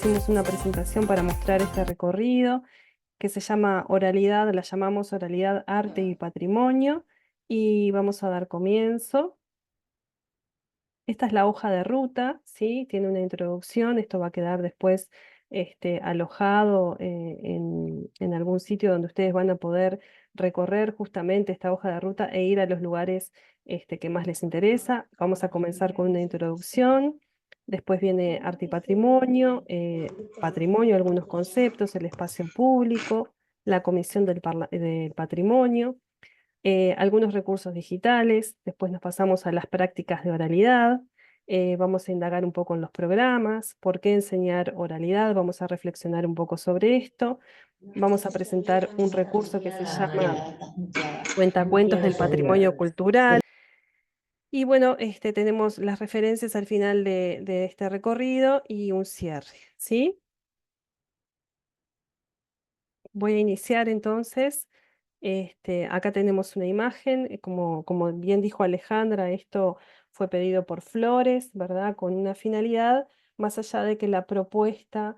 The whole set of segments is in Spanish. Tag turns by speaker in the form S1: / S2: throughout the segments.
S1: hicimos una presentación para mostrar este recorrido que se llama Oralidad, la llamamos Oralidad, Arte y Patrimonio, y vamos a dar comienzo. Esta es la hoja de ruta, ¿sí? Tiene una introducción, esto va a quedar después alojado en algún sitio donde ustedes van a poder recorrer justamente esta hoja de ruta e ir a los lugares que más les interesa. Vamos a comenzar con una introducción, después viene arte y patrimonio, patrimonio, algunos conceptos, el espacio público, la comisión del patrimonio, algunos recursos digitales, después nos pasamos a las prácticas de oralidad, vamos a indagar un poco en los programas, por qué enseñar oralidad, vamos a reflexionar un poco sobre esto, vamos a presentar un recurso que se llama Cuentacuentos del Patrimonio Cultural, y bueno, tenemos las referencias al final de este recorrido y un cierre, ¿sí? Voy a iniciar entonces. Acá tenemos una imagen, como bien dijo Alejandra, esto fue pedido por Flores, ¿verdad? Con una finalidad, más allá de que la propuesta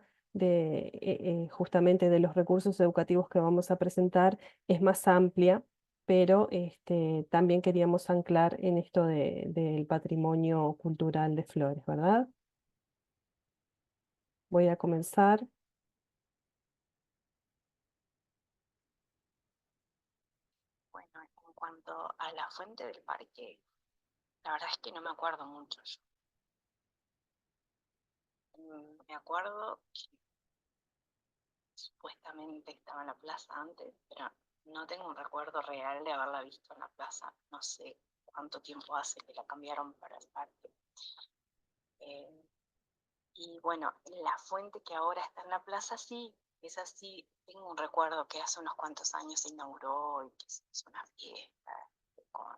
S1: justamente de los recursos educativos que vamos a presentar es más amplia, pero también queríamos anclar en esto del patrimonio cultural de Flores, ¿verdad? Voy a comenzar.
S2: Bueno, en cuanto a la fuente del parque, la verdad es que no me acuerdo mucho yo. Me acuerdo que supuestamente estaba en la plaza antes, pero no tengo un recuerdo real de haberla visto en la plaza. No sé cuánto tiempo hace que la cambiaron para el parque. Eh, y bueno, la fuente que ahora está en la plaza sí, es así. Tengo un recuerdo que hace unos cuantos años se inauguró y que se hizo una fiesta con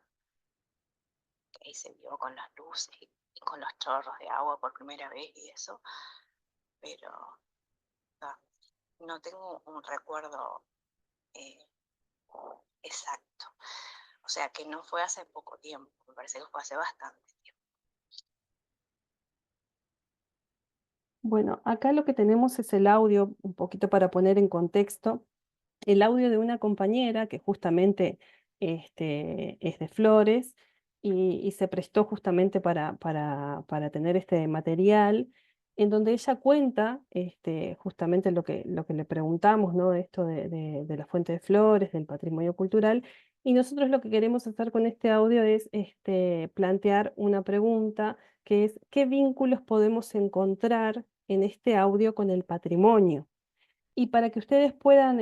S2: que ahí se vio con las luces y con los chorros de agua por primera vez y eso, pero no tengo un recuerdo eh, exacto. O sea, que no fue hace poco tiempo, me parece que fue hace bastante tiempo.
S1: Bueno, acá lo que tenemos es el audio, un poquito para poner en contexto, el audio de una compañera que justamente es de Flores y se prestó justamente para tener este material, en donde ella cuenta justamente lo que le preguntamos, ¿no? Esto de la fuente de Flores, del patrimonio cultural, y nosotros lo que queremos hacer con este audio es plantear una pregunta que es, ¿qué vínculos podemos encontrar en este audio con el patrimonio? Y para que ustedes puedan,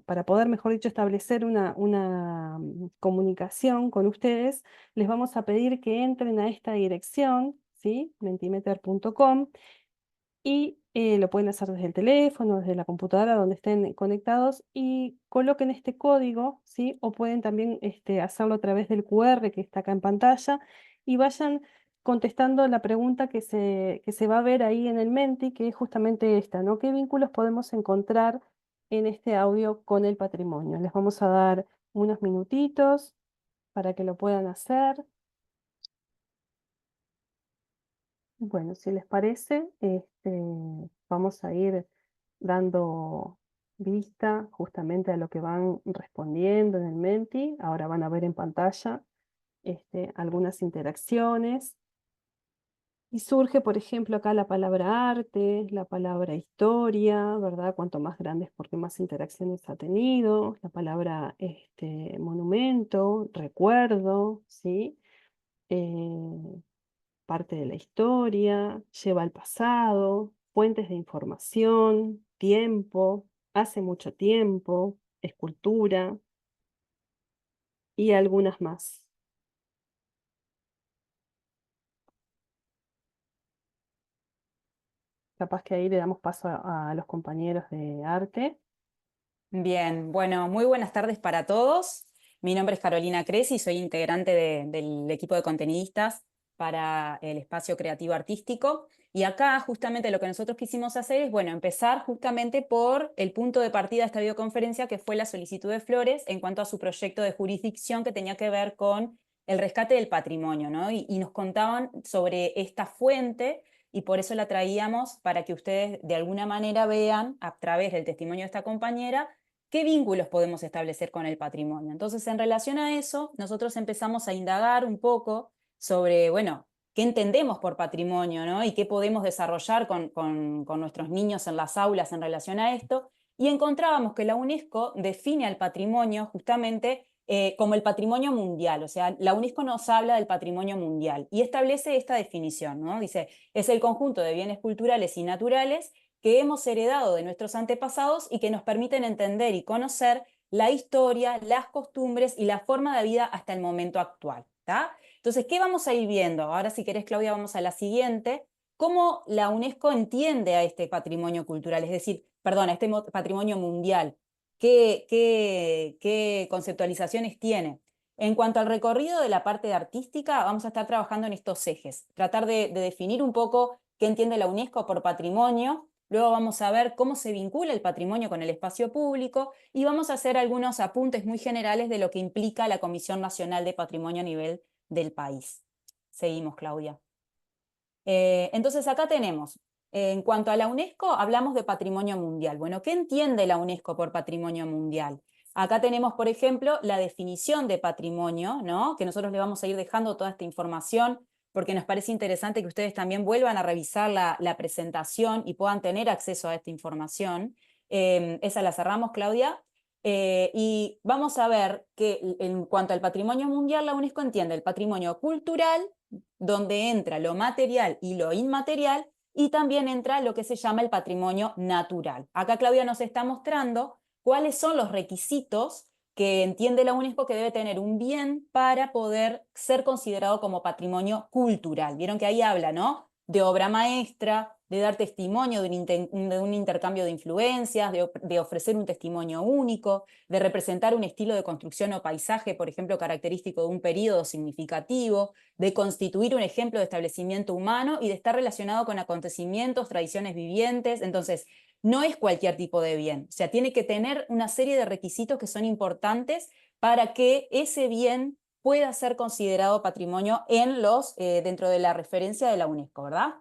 S1: para poder, mejor dicho, establecer una comunicación con ustedes, les vamos a pedir que entren a esta dirección, ¿sí? Mentimeter.com, y lo pueden hacer desde el teléfono, desde la computadora, donde estén conectados, y coloquen este código, ¿sí? O pueden también hacerlo a través del QR que está acá en pantalla, y vayan contestando la pregunta que se va a ver ahí en el Menti, que es justamente esta, ¿no? ¿Qué vínculos podemos encontrar en este audio con el patrimonio? Les vamos a dar unos minutitos para que lo puedan hacer. Bueno, si les parece, vamos a ir dando vista justamente a lo que van respondiendo en el Menti. Ahora van a ver en pantalla algunas interacciones. Y surge, por ejemplo, acá la palabra arte, la palabra historia, ¿verdad? Cuanto más grande es porque más interacciones ha tenido. La palabra monumento, recuerdo, ¿sí? Eh, parte de la historia, lleva al pasado, fuentes de información, tiempo, hace mucho tiempo, escultura y algunas más. Capaz que ahí le damos paso a los compañeros de arte.
S3: Bien, bueno, muy buenas tardes para todos. Mi nombre es Carolina Cresi, soy integrante del equipo de contenidistas para el espacio creativo artístico. Y acá justamente lo que nosotros quisimos hacer es, bueno, empezar justamente por el punto de partida de esta videoconferencia, que fue la solicitud de Flores en cuanto a su proyecto de jurisdicción que tenía que ver con el rescate del patrimonio, ¿no? Y nos contaban sobre esta fuente y por eso la traíamos para que ustedes de alguna manera vean, a través del testimonio de esta compañera, qué vínculos podemos establecer con el patrimonio. Entonces, en relación a eso, nosotros empezamos a indagar un poco sobre, bueno, qué entendemos por patrimonio, ¿no? Y qué podemos desarrollar con nuestros niños en las aulas en relación a esto, y encontrábamos que la UNESCO define al patrimonio justamente como el patrimonio mundial, o sea, la UNESCO nos habla del patrimonio mundial y establece esta definición, ¿no? Dice, es el conjunto de bienes culturales y naturales que hemos heredado de nuestros antepasados y que nos permiten entender y conocer la historia, las costumbres y la forma de vida hasta el momento actual, ¿tá? Entonces, ¿qué vamos a ir viendo? Ahora, si querés, Claudia, vamos a la siguiente. ¿Cómo la UNESCO entiende a este patrimonio cultural? Es decir, perdón, a este patrimonio mundial. ¿Qué conceptualizaciones tiene? En cuanto al recorrido de la parte artística, vamos a estar trabajando en estos ejes. Tratar de definir un poco qué entiende la UNESCO por patrimonio. Luego vamos a ver cómo se vincula el patrimonio con el espacio público y vamos a hacer algunos apuntes muy generales de lo que implica la Comisión Nacional de Patrimonio a nivel del país. Seguimos, Claudia. Entonces acá tenemos, en cuanto a la UNESCO, hablamos de patrimonio mundial. Bueno, ¿qué entiende la UNESCO por patrimonio mundial? Acá tenemos, por ejemplo, la definición de patrimonio, ¿no? Que nosotros le vamos a ir dejando toda esta información porque nos parece interesante que ustedes también vuelvan a revisar la presentación y puedan tener acceso a esta información. Esa la cerramos, Claudia. Y vamos a ver que en cuanto al patrimonio mundial, la UNESCO entiende el patrimonio cultural, donde entra lo material y lo inmaterial, y también entra lo que se llama el patrimonio natural. Acá Claudia nos está mostrando cuáles son los requisitos que entiende la UNESCO que debe tener un bien para poder ser considerado como patrimonio cultural. Vieron que ahí habla, ¿no? De obra maestra, de dar testimonio de un intercambio de influencias, de ofrecer un testimonio único, de representar un estilo de construcción o paisaje, por ejemplo, característico de un periodo significativo, de constituir un ejemplo de establecimiento humano y de estar relacionado con acontecimientos, tradiciones vivientes. Entonces, no es cualquier tipo de bien, o sea, tiene que tener una serie de requisitos que son importantes para que ese bien pueda ser considerado patrimonio dentro de la referencia de la UNESCO, ¿verdad?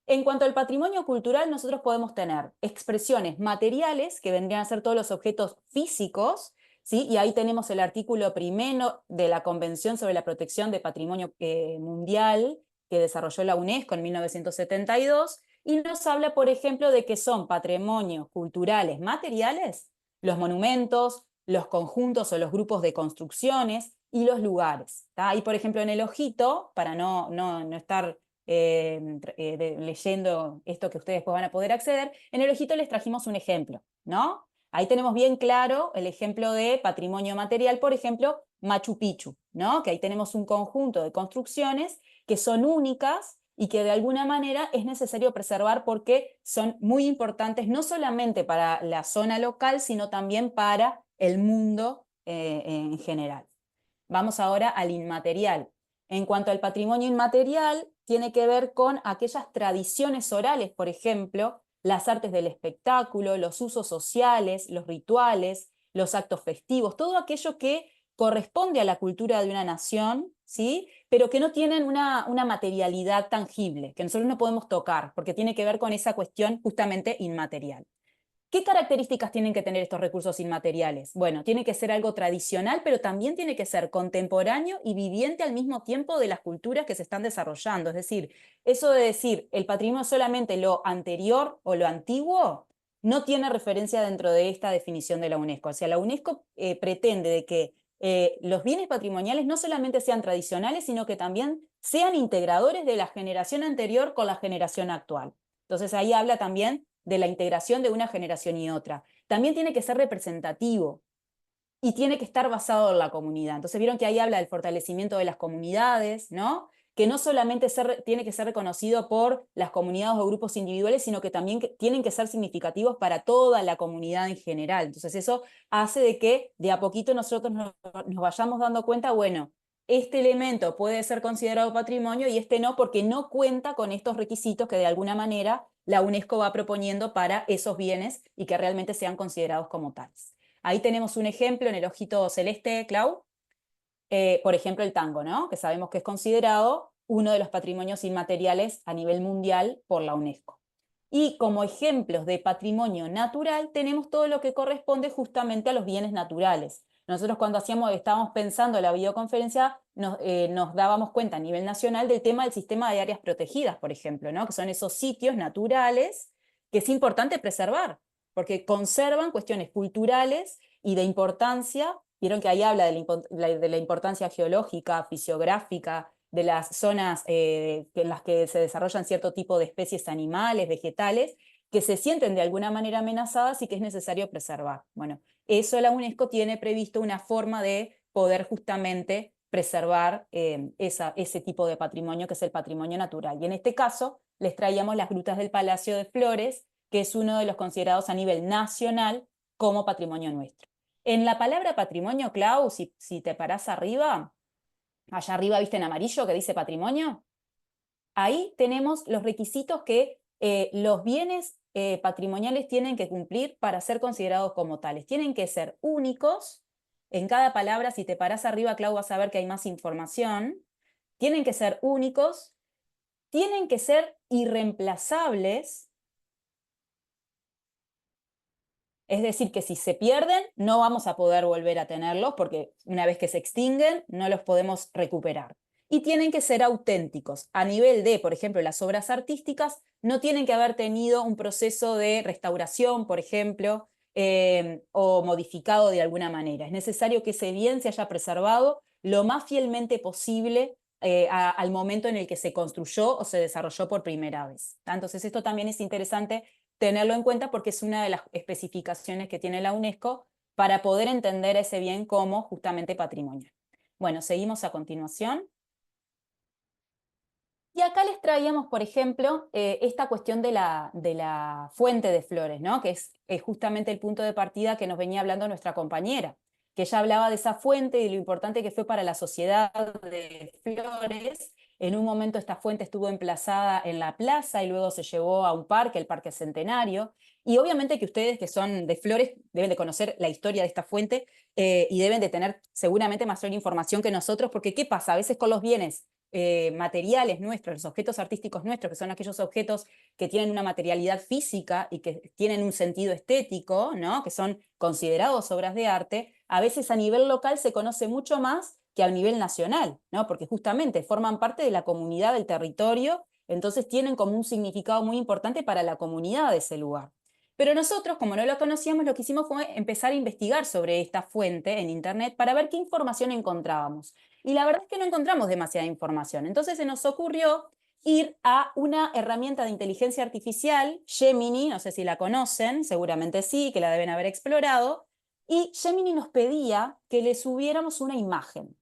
S3: En cuanto al patrimonio cultural, nosotros podemos tener expresiones materiales, que vendrían a ser todos los objetos físicos, ¿sí? Y ahí tenemos el artículo primero de la Convención sobre la Protección de Patrimonio Mundial, que desarrolló la UNESCO en 1972, y nos habla, por ejemplo, de que son patrimonios culturales materiales, los monumentos, los conjuntos o los grupos de construcciones y los lugares. ¿Tá? Ahí, por ejemplo, en el ojito, para no estar leyendo esto que ustedes después van a poder acceder, en el ojito les trajimos un ejemplo, ¿no? Ahí tenemos bien claro el ejemplo de patrimonio material, por ejemplo, Machu Picchu, ¿no? Que ahí tenemos un conjunto de construcciones que son únicas y que de alguna manera es necesario preservar porque son muy importantes no solamente para la zona local, sino también para el mundo en general. Vamos ahora al inmaterial. En cuanto al patrimonio inmaterial, tiene que ver con aquellas tradiciones orales, por ejemplo, las artes del espectáculo, los usos sociales, los rituales, los actos festivos, todo aquello que corresponde a la cultura de una nación, ¿sí? Pero que no tienen una materialidad tangible, que nosotros no podemos tocar, porque tiene que ver con esa cuestión justamente inmaterial. ¿Qué características tienen que tener estos recursos inmateriales? Bueno, tiene que ser algo tradicional, pero también tiene que ser contemporáneo y viviente al mismo tiempo de las culturas que se están desarrollando. Es decir, eso de decir el patrimonio es solamente lo anterior o lo antiguo, no tiene referencia dentro de esta definición de la UNESCO. O sea, la UNESCO pretende de que los bienes patrimoniales no solamente sean tradicionales, sino que también sean integradores de la generación anterior con la generación actual. Entonces ahí habla también de la integración de una generación y otra. También tiene que ser representativo y tiene que estar basado en la comunidad. Entonces vieron que ahí habla del fortalecimiento de las comunidades, ¿no? Que no solamente tiene que ser reconocido por las comunidades o grupos individuales, sino que también tienen que ser significativos para toda la comunidad en general. Entonces eso hace de que de a poquito nosotros nos vayamos dando cuenta, bueno, este elemento puede ser considerado patrimonio y este no, porque no cuenta con estos requisitos que de alguna manera la UNESCO va proponiendo para esos bienes y que realmente sean considerados como tales. Ahí tenemos un ejemplo en el ojito celeste, Clau. Por ejemplo, el tango, ¿no? Que sabemos que es considerado uno de los patrimonios inmateriales a nivel mundial por la UNESCO. Y como ejemplos de patrimonio natural tenemos todo lo que corresponde justamente a los bienes naturales. Nosotros cuando estábamos pensando en la videoconferencia nos dábamos cuenta a nivel nacional del tema del sistema de áreas protegidas, por ejemplo, ¿no? Que son esos sitios naturales que es importante preservar, porque conservan cuestiones culturales y de importancia. Vieron que ahí habla de la importancia geológica, fisiográfica, de las zonas en las que se desarrollan cierto tipo de especies animales, vegetales, que se sienten de alguna manera amenazadas y que es necesario preservar. Bueno, eso la UNESCO tiene previsto una forma de poder justamente preservar ese tipo de patrimonio que es el patrimonio natural. Y en este caso les traíamos las grutas del Palacio de Flores, que es uno de los considerados a nivel nacional como patrimonio nuestro. En la palabra patrimonio, Clau, si te parás arriba, allá arriba, ¿viste en amarillo que dice patrimonio? Ahí tenemos los requisitos que los bienes patrimoniales tienen que cumplir para ser considerados como tales. Tienen que ser únicos. En cada palabra, si te parás arriba, Clau, vas a ver que hay más información. Tienen que ser únicos. Tienen que ser irreemplazables. Es decir, que si se pierden, no vamos a poder volver a tenerlos porque una vez que se extinguen, no los podemos recuperar. Y tienen que ser auténticos. A nivel de, por ejemplo, las obras artísticas, no tienen que haber tenido un proceso de restauración, por ejemplo, o modificado de alguna manera. Es necesario que ese bien se haya preservado lo más fielmente posible al momento en el que se construyó o se desarrolló por primera vez. Entonces, esto también es interesante tenerlo en cuenta porque es una de las especificaciones que tiene la UNESCO para poder entender ese bien como justamente patrimonio. Bueno, seguimos a continuación. Y acá les traíamos, por ejemplo, esta cuestión de la fuente de Flores, ¿no? Que es justamente el punto de partida que nos venía hablando nuestra compañera, que ella hablaba de esa fuente y lo importante que fue para la sociedad de Flores. En un momento esta fuente estuvo emplazada en la plaza y luego se llevó a un parque, el Parque Centenario. Y obviamente que ustedes que son de Flores deben de conocer la historia de esta fuente y deben de tener seguramente mayor información que nosotros, porque ¿qué pasa? A veces con los bienes materiales nuestros, los objetos artísticos nuestros, que son aquellos objetos que tienen una materialidad física y que tienen un sentido estético, ¿no? Que son considerados obras de arte, a veces a nivel local se conoce mucho más que a nivel nacional, ¿no? Porque justamente forman parte de la comunidad del territorio, entonces tienen como un significado muy importante para la comunidad de ese lugar. Pero nosotros, como no lo conocíamos, lo que hicimos fue empezar a investigar sobre esta fuente en internet para ver qué información encontrábamos. Y la verdad es que no encontramos demasiada información. Entonces se nos ocurrió ir a una herramienta de inteligencia artificial, Gemini, no sé si la conocen, seguramente sí, que la deben haber explorado, y Gemini nos pedía que le subiéramos una imagen.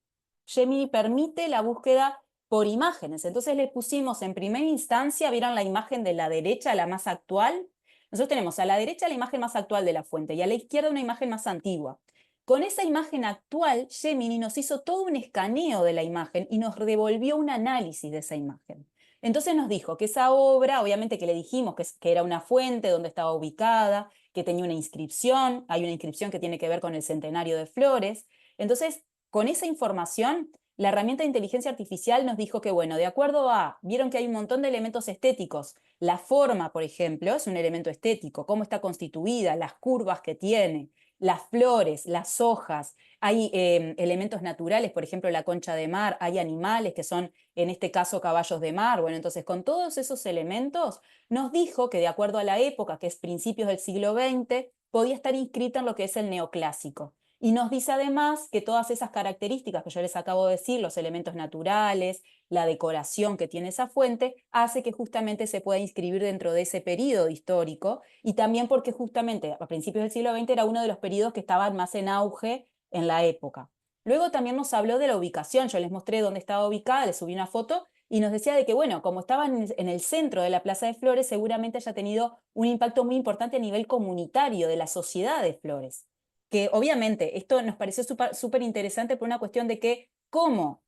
S3: Gemini permite la búsqueda por imágenes, entonces le pusimos en primera instancia, vieron la imagen de la derecha, la más actual. Nosotros tenemos a la derecha la imagen más actual de la fuente y a la izquierda una imagen más antigua. Con esa imagen actual, Gemini nos hizo todo un escaneo de la imagen y nos devolvió un análisis de esa imagen. Entonces nos dijo que esa obra, obviamente que le dijimos que era una fuente, donde estaba ubicada, que tenía una inscripción, hay una inscripción que tiene que ver con el centenario de Flores. Entonces, con esa información, la herramienta de inteligencia artificial nos dijo que, bueno, de acuerdo a, vieron que hay un montón de elementos estéticos. La forma, por ejemplo, es un elemento estético, cómo está constituida, las curvas que tiene, las flores, las hojas, hay elementos naturales, por ejemplo, la concha de mar, hay animales que son, en este caso, caballos de mar. Bueno, entonces, con todos esos elementos, nos dijo que de acuerdo a la época, que es principios del siglo XX, podía estar inscrita en lo que es el neoclásico. Y nos dice además que todas esas características que yo les acabo de decir, los elementos naturales, la decoración que tiene esa fuente, hace que justamente se pueda inscribir dentro de ese periodo histórico y también porque justamente a principios del siglo XX era uno de los periodos que estaban más en auge en la época. Luego también nos habló de la ubicación, yo les mostré dónde estaba ubicada, les subí una foto y nos decía de que, bueno, como estaban en el centro de la Plaza de Flores, seguramente haya tenido un impacto muy importante a nivel comunitario de la sociedad de Flores. Que obviamente esto nos pareció súper interesante por una cuestión de que cómo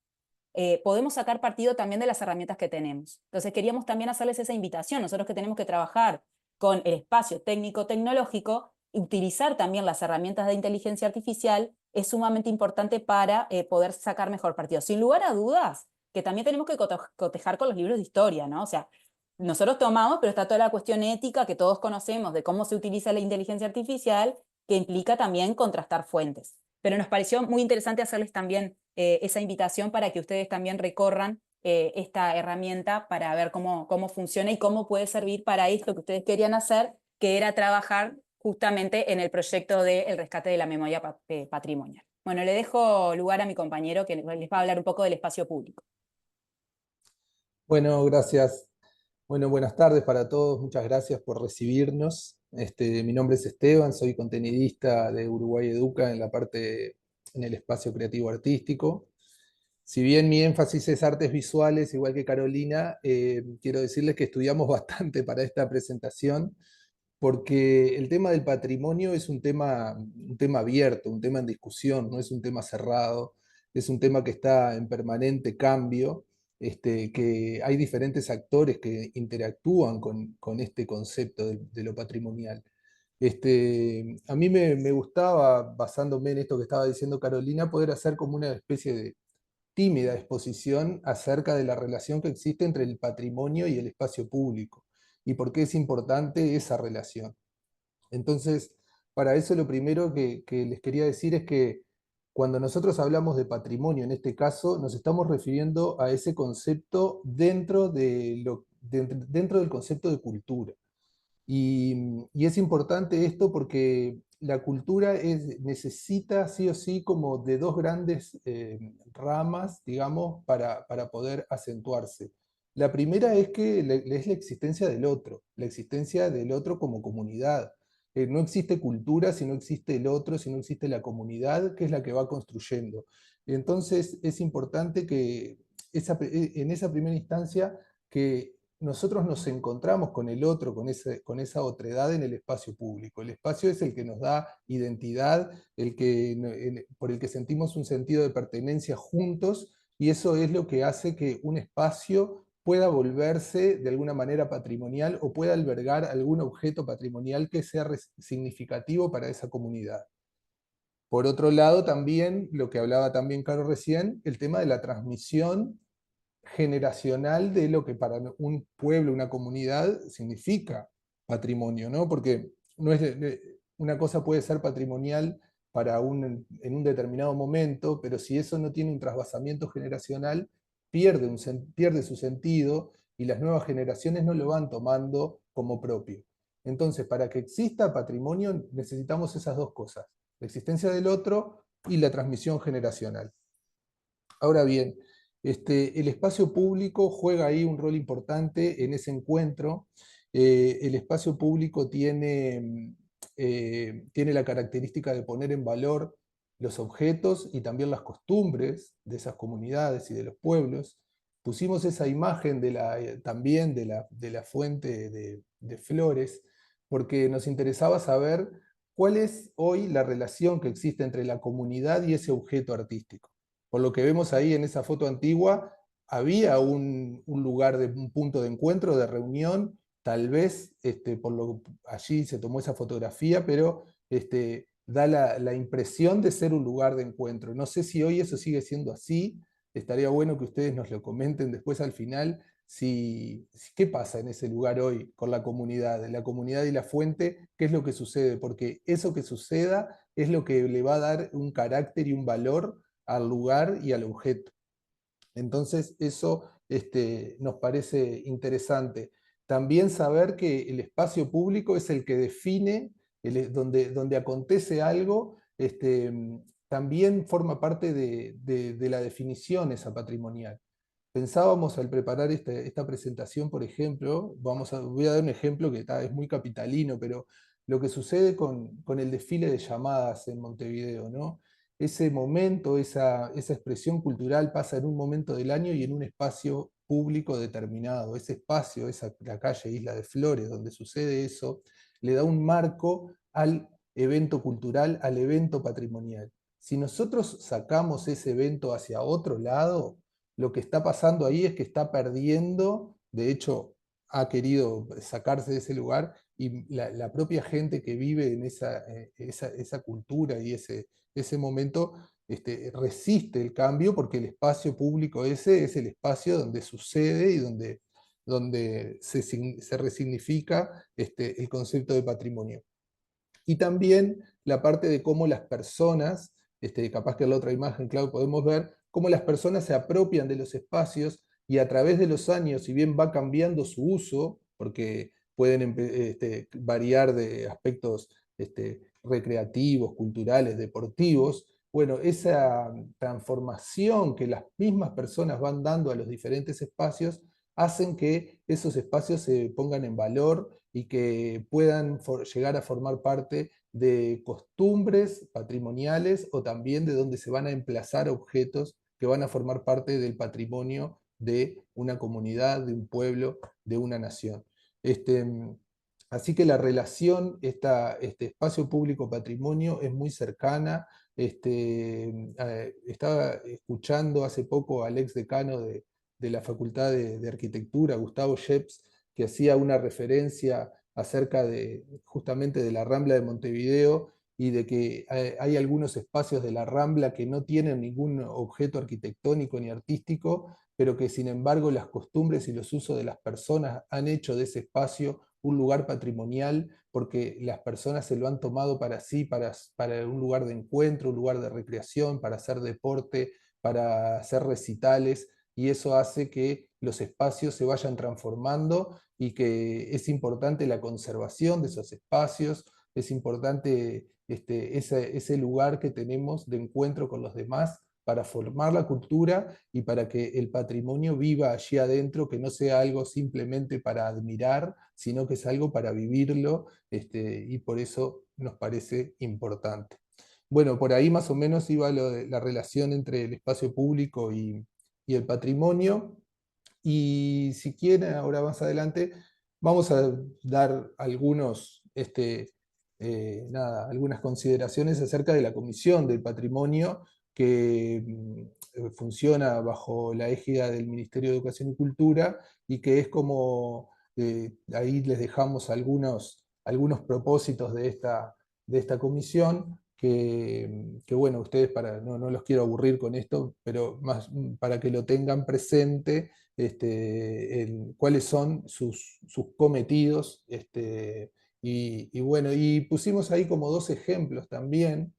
S3: podemos sacar partido también de las herramientas que tenemos. Entonces queríamos también hacerles esa invitación, nosotros que tenemos que trabajar con el espacio técnico-tecnológico, utilizar también las herramientas de inteligencia artificial es sumamente importante para poder sacar mejor partido. Sin lugar a dudas, que también tenemos que cotejar con los libros de historia, ¿no? O sea, nosotros tomamos, pero está toda la cuestión ética que todos conocemos de cómo se utiliza la inteligencia artificial, que implica también contrastar fuentes. Pero nos pareció muy interesante hacerles también esa invitación para que ustedes también recorran esta herramienta para ver cómo funciona y cómo puede servir para esto que ustedes querían hacer, que era trabajar justamente en el proyecto del rescate de la memoria patrimonial. Bueno, le dejo lugar a mi compañero que les va a hablar un poco del espacio público.
S4: Bueno, gracias. Bueno, buenas tardes para todos. Muchas gracias por recibirnos. Mi nombre es Esteban, soy contenidista de Uruguay Educa en el espacio creativo artístico. Si bien mi énfasis es artes visuales, igual que Carolina, quiero decirles que estudiamos bastante para esta presentación, porque el tema del patrimonio es un tema abierto, un tema en discusión, no es un tema cerrado, es un tema que está en permanente cambio, que hay diferentes actores que interactúan con este concepto de lo patrimonial. A mí me gustaba, basándome en esto que estaba diciendo Carolina, poder hacer como una especie de tímida exposición acerca de la relación que existe entre el patrimonio y el espacio público, y por qué es importante esa relación. Entonces, para eso lo primero que les quería decir es que cuando nosotros hablamos de patrimonio, en este caso, nos estamos refiriendo a ese concepto dentro del concepto de cultura. Y es importante esto porque la cultura necesita sí o sí como de dos grandes ramas, digamos, para poder acentuarse. La primera es que es la existencia del otro como comunidad. No existe cultura si no existe el otro, si no existe la comunidad, que es la que va construyendo. Entonces es importante que en esa primera instancia que nosotros nos encontramos con el otro, con esa otredad en el espacio público. El espacio es el que nos da identidad, por el que sentimos un sentido de pertenencia juntos, y eso es lo que hace que un espacio pueda volverse de alguna manera patrimonial o pueda albergar algún objeto patrimonial que sea significativo para esa comunidad. Por otro lado, también, lo que hablaba también Caro recién, el tema de la transmisión generacional de lo que para un pueblo, una comunidad, significa patrimonio, ¿no? Porque no es, una cosa puede ser patrimonial en un determinado momento, pero si eso no tiene un trasvasamiento generacional, pierde su sentido y las nuevas generaciones no lo van tomando como propio. Entonces, para que exista patrimonio necesitamos esas dos cosas, la existencia del otro y la transmisión generacional. Ahora bien, el espacio público juega ahí un rol importante en ese encuentro. El espacio público tiene la característica de poner en valor los objetos y también las costumbres de esas comunidades y de los pueblos. Pusimos esa imagen también de la fuente de Flores, porque nos interesaba saber cuál es hoy la relación que existe entre la comunidad y ese objeto artístico. Por lo que vemos ahí en esa foto antigua, había un lugar, un punto de encuentro, de reunión, tal vez allí se tomó esa fotografía, pero da la impresión de ser un lugar de encuentro. No sé si hoy eso sigue siendo así, estaría bueno que ustedes nos lo comenten después al final, qué pasa en ese lugar hoy con la comunidad y la fuente, qué es lo que sucede, porque eso que suceda es lo que le va a dar un carácter y un valor al lugar y al objeto. Entonces eso nos parece interesante. También saber que el espacio público es el que define, donde acontece algo, también forma parte de la definición esa patrimonial. Pensábamos al preparar esta presentación, por ejemplo, voy a dar un ejemplo que es muy capitalino, pero lo que sucede con el desfile de llamadas en Montevideo, ¿no? Ese momento, esa expresión cultural pasa en un momento del año y en un espacio público determinado. Ese espacio, la calle Isla de Flores, donde sucede eso, le da un marco al evento cultural, al evento patrimonial. Si nosotros sacamos ese evento hacia otro lado, lo que está pasando ahí es que está perdiendo, de hecho ha querido sacarse de ese lugar, y la propia gente que vive en esa cultura y ese momento resiste el cambio porque el espacio público ese es el espacio donde sucede y donde se resignifica el concepto de patrimonio. Y también la parte de cómo las personas, capaz que en la otra imagen, claro, podemos ver cómo las personas se apropian de los espacios y a través de los años, si bien va cambiando su uso, porque pueden variar de aspectos recreativos, culturales, deportivos, bueno, esa transformación que las mismas personas van dando a los diferentes espacios hacen que esos espacios se pongan en valor y que puedan llegar a formar parte de costumbres patrimoniales o también de donde se van a emplazar objetos que van a formar parte del patrimonio de una comunidad, de un pueblo, de una nación. Así que la relación, este espacio público-patrimonio es muy cercana. Estaba escuchando hace poco al ex decano de la Facultad de Arquitectura, Gustavo Scheps, que hacía una referencia acerca justamente de la Rambla de Montevideo y de que hay algunos espacios de la Rambla que no tienen ningún objeto arquitectónico ni artístico, pero que sin embargo las costumbres y los usos de las personas han hecho de ese espacio un lugar patrimonial porque las personas se lo han tomado para sí, para un lugar de encuentro, un lugar de recreación, para hacer deporte, para hacer recitales, y eso hace que los espacios se vayan transformando y que es importante la conservación de esos espacios, es importante ese lugar que tenemos de encuentro con los demás para formar la cultura y para que el patrimonio viva allí adentro, que no sea algo simplemente para admirar, sino que es algo para vivirlo, y por eso nos parece importante. Bueno, por ahí más o menos iba la relación entre el espacio público y el patrimonio. Y si quieren, ahora más adelante, vamos a dar algunas consideraciones acerca de la Comisión del Patrimonio que funciona bajo la égida del Ministerio de Educación y Cultura y que es como, ahí les dejamos algunos propósitos de esta comisión. Que bueno, ustedes no los quiero aburrir con esto, pero más para que lo tengan presente, cuáles son sus cometidos, y bueno, y pusimos ahí como dos ejemplos también.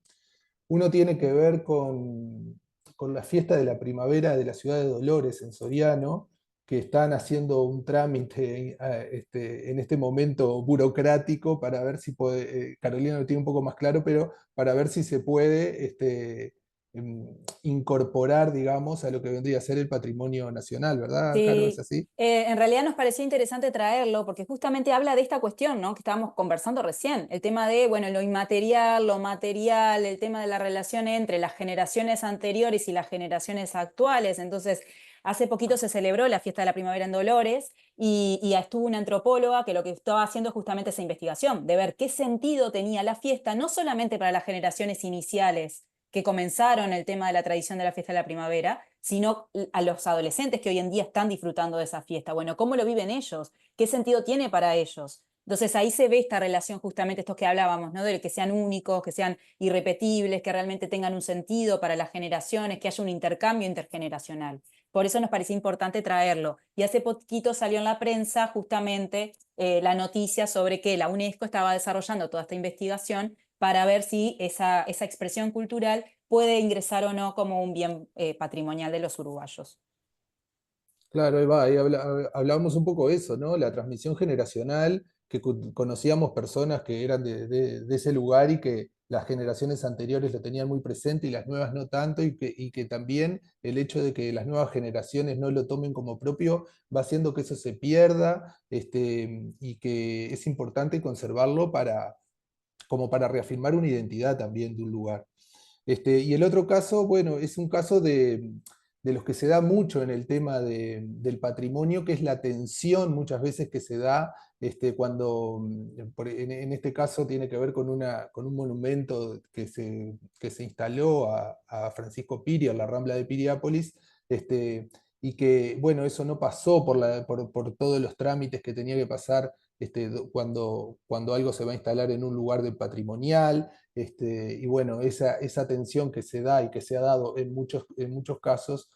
S4: Uno tiene que ver con la fiesta de la primavera de la ciudad de Dolores, en Soriano, que están haciendo un trámite en este momento burocrático para ver si puede, Carolina lo tiene un poco más claro, pero para ver si se puede incorporar, digamos, a lo que vendría a ser el patrimonio nacional, ¿verdad, Caro? ¿Es
S3: Sí,
S4: así?
S3: en realidad nos pareció interesante traerlo porque justamente habla de esta cuestión, ¿no? Que estábamos conversando recién, el tema de, bueno, lo inmaterial, lo material, el tema de la relación entre las generaciones anteriores y las generaciones actuales. Entonces, hace poquito se celebró la fiesta de la primavera en Dolores y estuvo una antropóloga que lo que estaba haciendo es justamente esa investigación, de ver qué sentido tenía la fiesta, no solamente para las generaciones iniciales que comenzaron el tema de la tradición de la fiesta de la primavera, sino a los adolescentes que hoy en día están disfrutando de esa fiesta. Bueno, ¿cómo lo viven ellos? ¿Qué sentido tiene para ellos? Entonces ahí se ve esta relación, justamente estos que hablábamos, ¿no? De que sean únicos, que sean irrepetibles, que realmente tengan un sentido para las generaciones, que haya un intercambio intergeneracional. Por eso nos parecía importante traerlo. Y hace poquito salió en la prensa justamente la noticia sobre que la UNESCO estaba desarrollando toda esta investigación para ver si esa expresión cultural puede ingresar o no como un bien patrimonial de los uruguayos.
S4: Claro, ahí va, ahí hablábamos un poco de eso, ¿no? La transmisión generacional, que conocíamos personas que eran de ese lugar y que las generaciones anteriores lo tenían muy presente y las nuevas no tanto, y que también el hecho de que las nuevas generaciones no lo tomen como propio va haciendo que eso se pierda, y que es importante conservarlo como para reafirmar una identidad también de un lugar. Y el otro caso, bueno, es un caso de los que se da mucho en el tema del patrimonio, que es la tensión muchas veces que se da cuando, en este caso tiene que ver con un monumento que se instaló a Francisco Piria, en la Rambla de Piriápolis, y que, bueno, eso no pasó por todos los trámites que tenía que pasar cuando algo se va a instalar en un lugar de patrimonial, Y bueno, esa tensión que se da y que se ha dado en muchos casos,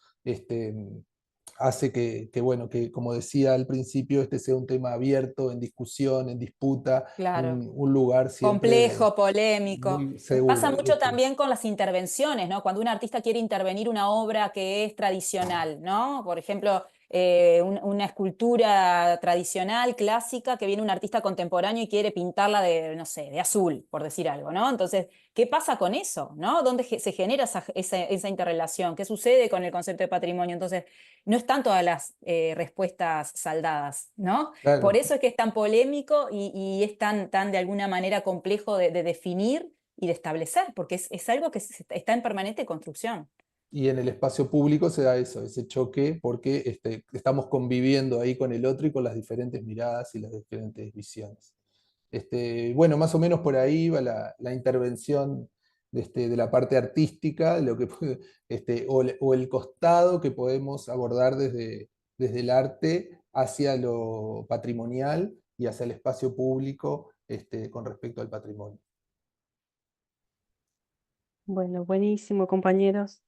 S4: hace bueno, que como decía al principio, este sea un tema abierto, en discusión, en disputa,
S3: Claro.
S4: un lugar siempre
S3: Complejo, polémico.
S4: muy
S3: Pasa
S4: seguro.
S3: mucho también con las intervenciones, ¿no? Cuando un artista quiere intervenir una obra que es tradicional, ¿no? Por ejemplo, una escultura tradicional, clásica, que viene un artista contemporáneo y quiere pintarla de, no sé, de azul, por decir algo, ¿no? Entonces, ¿qué pasa con eso, ¿no? ¿Dónde se genera esa interrelación? ¿Qué sucede con el concepto de patrimonio? Entonces, no están todas las respuestas saldadas, ¿no? Por
S4: Claro.
S3: eso es que es tan polémico y es tan de alguna manera complejo de definir y de establecer, porque es algo que está en permanente construcción.
S4: Y en el espacio público se da eso, ese choque, porque estamos conviviendo ahí con el otro y con las diferentes miradas y las diferentes visiones. Bueno, más o menos por ahí va la intervención de la parte artística, o el costado que podemos abordar desde el arte hacia lo patrimonial y hacia el espacio público, con respecto al patrimonio.
S1: Bueno, buenísimo, compañeros.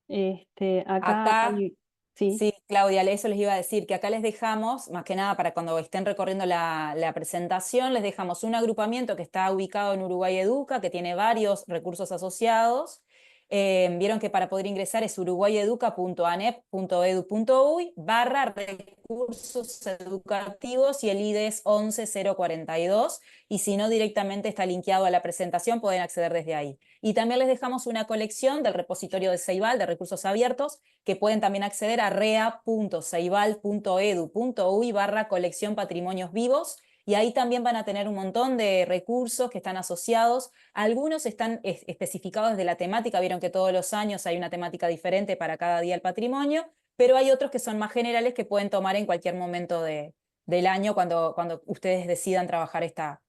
S1: Acá
S3: Acá,
S1: hay, sí.
S3: sí, Claudia, eso les iba a decir, que acá les dejamos, más que nada para cuando estén recorriendo la presentación, les dejamos un agrupamiento que está ubicado en Uruguay Educa, que tiene varios recursos asociados. Vieron que para poder ingresar es uruguayeduca.anep.edu.uy/recursos educativos y el ID es 11042, y si no directamente está linkeado a la presentación, pueden acceder desde ahí. Y también les dejamos una colección del repositorio de Ceibal de recursos abiertos, que pueden también acceder a rea.ceibal.edu.uy/colección patrimonios vivos, y ahí también van a tener un montón de recursos que están asociados. Algunos están especificados desde la temática, vieron que todos los años hay una temática diferente para cada día del patrimonio, pero hay otros que son más generales que pueden tomar en cualquier momento del año cuando ustedes decidan trabajar esta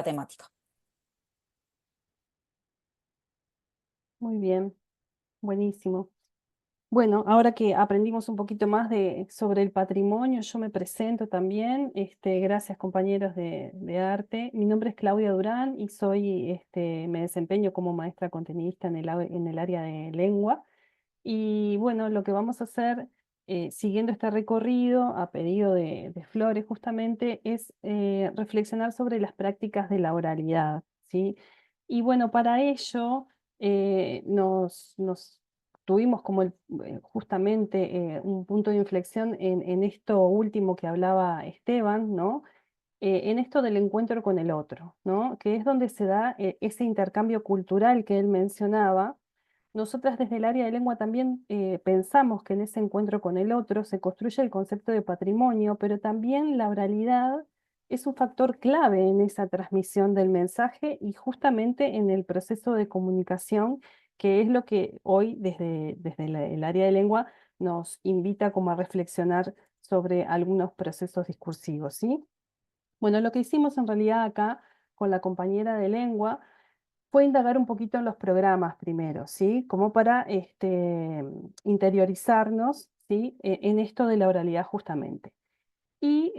S3: temática.
S1: Muy bien, buenísimo. Bueno, ahora que aprendimos un poquito más sobre el patrimonio, yo me presento también. Gracias, compañeros de arte. Mi nombre es Claudia Durán y me desempeño como maestra contenidista en el área de lengua. Y bueno, lo que vamos a hacer, siguiendo este recorrido a pedido de Flores justamente, es reflexionar sobre las prácticas de la oralidad, ¿sí? Y bueno, para ello nos tuvimos como justamente un punto de inflexión en esto último que hablaba Esteban, ¿no? En esto del encuentro con el otro, ¿no? Que es donde se da ese intercambio cultural que él mencionaba. Nosotras desde el área de lengua también pensamos que en ese encuentro con el otro se construye el concepto de patrimonio, pero también la oralidad es un factor clave en esa transmisión del mensaje y justamente en el proceso de comunicación, que es lo que hoy desde el área de lengua nos invita como a reflexionar sobre algunos procesos discursivos, ¿sí? Bueno, lo que hicimos en realidad acá con la compañera de lengua fue indagar un poquito en los programas primero, ¿sí? Como para interiorizarnos, ¿sí? En esto de la oralidad justamente. Y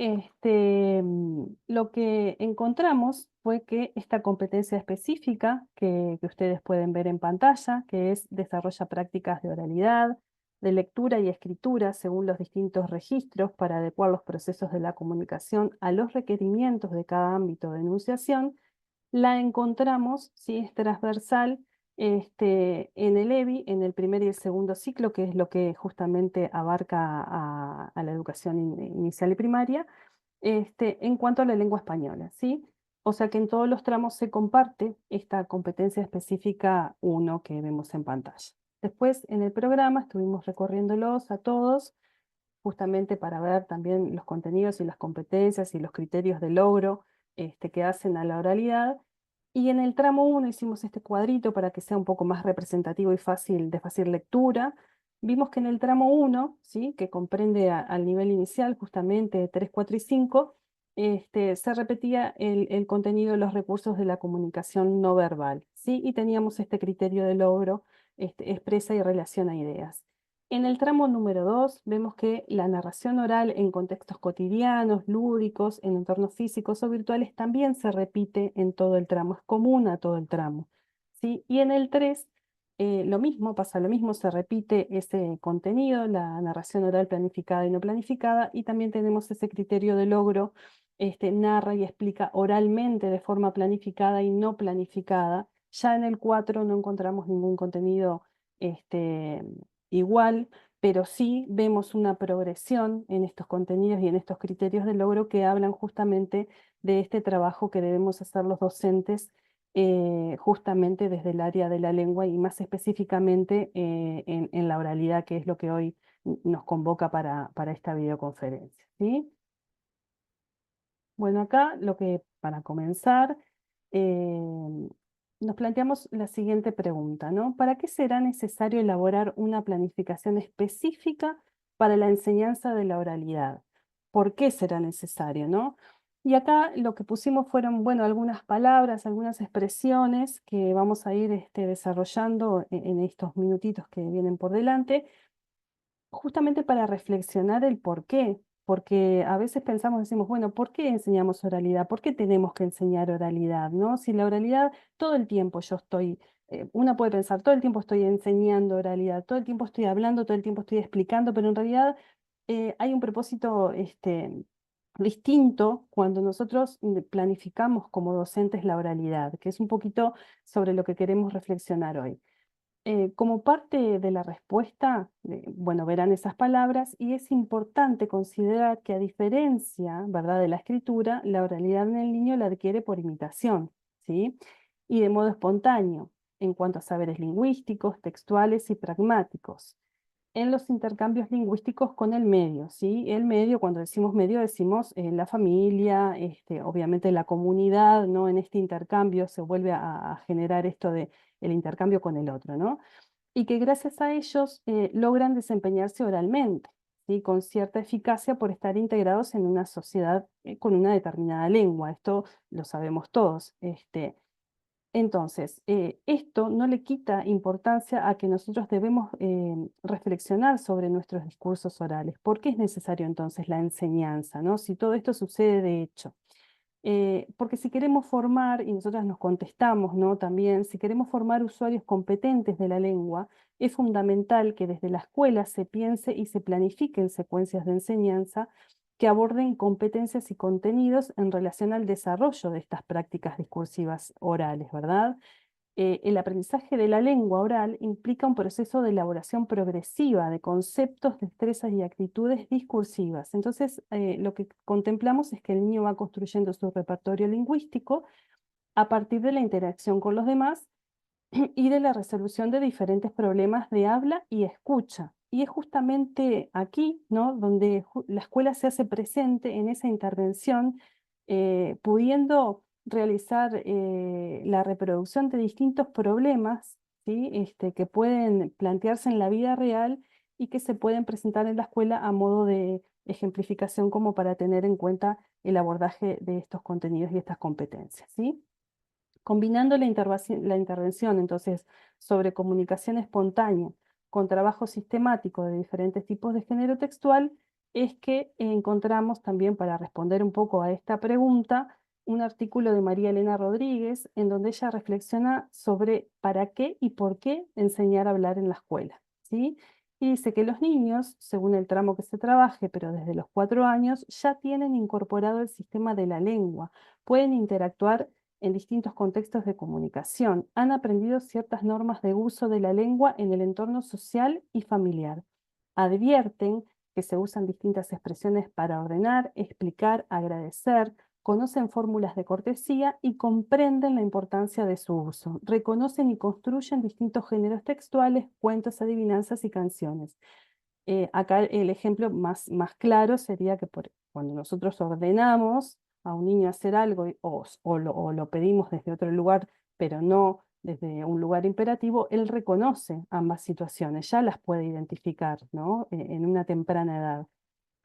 S1: lo que encontramos fue que esta competencia específica que ustedes pueden ver en pantalla, que es desarrolla prácticas de oralidad, de lectura y escritura según los distintos registros para adecuar los procesos de la comunicación a los requerimientos de cada ámbito de enunciación, la encontramos, ¿sí? Es transversal en el EBI, en el primer y el segundo ciclo, que es lo que justamente abarca a la educación inicial y primaria, en cuanto a la lengua española, ¿sí? O sea que en todos los tramos se comparte esta competencia específica 1 que vemos en pantalla. Después, en el programa, estuvimos recorriéndolos a todos, justamente para ver también los contenidos y las competencias y los criterios de logro que hacen a la oralidad. Y en el tramo 1 hicimos este cuadrito para que sea un poco más representativo y de fácil lectura. Vimos que en el tramo 1, ¿sí? Que comprende al nivel inicial, justamente 3, 4 y 5, se repetía el contenido de los recursos de la comunicación no verbal, ¿sí? Y teníamos este criterio de logro, expresa y relaciona ideas. En el tramo número 2 vemos que la narración oral en contextos cotidianos, lúdicos, en entornos físicos o virtuales también se repite en todo el tramo, es común a todo el tramo. ¿sí? Y en el 3, lo mismo, pasa lo mismo, se repite ese contenido, la narración oral planificada y no planificada, y también tenemos ese criterio de logro, narra y explica oralmente de forma planificada y no planificada. Ya en el 4 no encontramos ningún contenido igual, pero sí vemos una progresión en estos contenidos y en estos criterios de logro que hablan justamente de este trabajo que debemos hacer los docentes justamente desde el área de la lengua y más específicamente en la oralidad, que es lo que hoy nos convoca para esta videoconferencia, ¿sí? Bueno, acá para comenzar, nos planteamos la siguiente pregunta, ¿no? ¿Para qué será necesario elaborar una planificación específica para la enseñanza de la oralidad? ¿Por qué será necesario, no? Y acá lo que pusimos fueron, bueno, algunas palabras, algunas expresiones que vamos a ir desarrollando en estos minutitos que vienen por delante, justamente para reflexionar el por qué, porque a veces pensamos, decimos, bueno, ¿por qué enseñamos oralidad? ¿Por qué tenemos que enseñar oralidad? ¿No? Si la oralidad todo el tiempo yo estoy, una puede pensar, todo el tiempo estoy enseñando oralidad, todo el tiempo estoy hablando, todo el tiempo estoy explicando, pero en realidad hay un propósito distinto cuando nosotros planificamos como docentes la oralidad, que es un poquito sobre lo que queremos reflexionar hoy. Como parte de la respuesta, bueno, verán esas palabras y es importante considerar que a diferencia, ¿verdad?, de la escritura, la oralidad en el niño la adquiere por imitación, ¿sí? Y de modo espontáneo, en cuanto a saberes lingüísticos, textuales y pragmáticos en los intercambios lingüísticos con el medio, ¿sí? El medio, cuando decimos medio, decimos la familia, obviamente la comunidad, ¿no? En este intercambio se vuelve a generar esto de el intercambio con el otro, ¿no? Y que gracias a ellos logran desempeñarse oralmente, ¿sí? Con cierta eficacia por estar integrados en una sociedad con una determinada lengua. Esto lo sabemos todos. Entonces, esto no le quita importancia a que nosotros debemos reflexionar sobre nuestros discursos orales. ¿Por qué es necesario entonces la enseñanza, ¿no? Si todo esto sucede de hecho. Porque si queremos formar, y nosotras nos contestamos, ¿no? También, si queremos formar usuarios competentes de la lengua, es fundamental que desde la escuela se piense y se planifiquen secuencias de enseñanza que aborden competencias y contenidos en relación al desarrollo de estas prácticas discursivas orales, ¿verdad? El aprendizaje de la lengua oral implica un proceso de elaboración progresiva de conceptos, destrezas y actitudes discursivas. Entonces, lo que contemplamos es que el niño va construyendo su repertorio lingüístico a partir de la interacción con los demás y de la resolución de diferentes problemas de habla y escucha. Y es justamente aquí, ¿no?, donde la escuela se hace presente en esa intervención, pudiendo realizar la reproducción de distintos problemas, ¿sí? Que pueden plantearse en la vida real y que se pueden presentar en la escuela a modo de ejemplificación como para tener en cuenta el abordaje de estos contenidos y estas competencias, ¿sí? Combinando la intervención, entonces, sobre comunicación espontánea con trabajo sistemático de diferentes tipos de género textual, es que encontramos también, para responder un poco a esta pregunta, un artículo de María Elena Rodríguez, en donde ella reflexiona sobre para qué y por qué enseñar a hablar en la escuela, ¿sí? Y dice que los niños, según el tramo que se trabaje, pero desde los 4 años, ya tienen incorporado el sistema de la lengua, pueden interactuar en distintos contextos de comunicación. Han aprendido ciertas normas de uso de la lengua en el entorno social y familiar. Advierten que se usan distintas expresiones para ordenar, explicar, agradecer, conocen fórmulas de cortesía y comprenden la importancia de su uso. Reconocen y construyen distintos géneros textuales, cuentos, adivinanzas y canciones. Acá el ejemplo más claro sería que cuando nosotros ordenamos a un niño hacer algo o lo pedimos desde otro lugar, pero no desde un lugar imperativo, él reconoce ambas situaciones, ya las puede identificar, ¿no? En una temprana edad.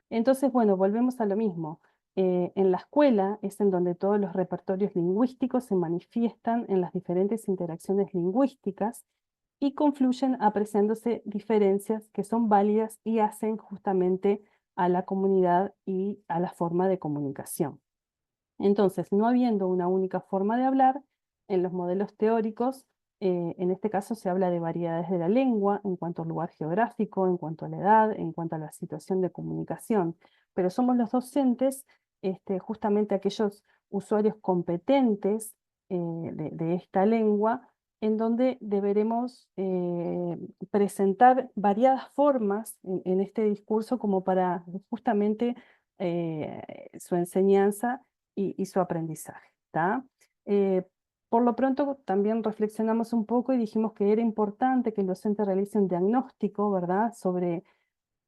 S1: Entonces, bueno, volvemos a lo mismo. En la escuela es en donde todos los repertorios lingüísticos se manifiestan en las diferentes interacciones lingüísticas y confluyen apreciándose diferencias que son válidas y hacen justamente a la comunidad y a la forma de comunicación. Entonces, no habiendo una única forma de hablar, en los modelos teóricos En este caso se habla de variedades de la lengua en cuanto al lugar geográfico, en cuanto a la edad, en cuanto a la situación de comunicación. Pero somos los docentes, justamente aquellos usuarios competentes de esta lengua, en donde deberemos presentar variadas formas en este discurso como para justamente su enseñanza y su aprendizaje. ¿Tá? Por lo pronto también reflexionamos un poco y dijimos que era importante que el docente realice un diagnóstico, ¿verdad?, sobre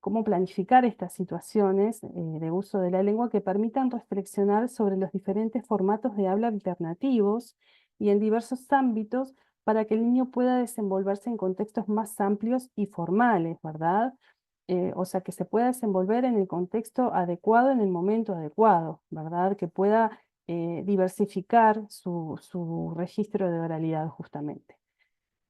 S1: cómo planificar estas situaciones de uso de la lengua que permitan reflexionar sobre los diferentes formatos de habla alternativos y en diversos ámbitos para que el niño pueda desenvolverse en contextos más amplios y formales, ¿verdad? O sea, que se pueda desenvolver en el contexto adecuado, en el momento adecuado, ¿verdad? Que pueda diversificar su registro de oralidad justamente.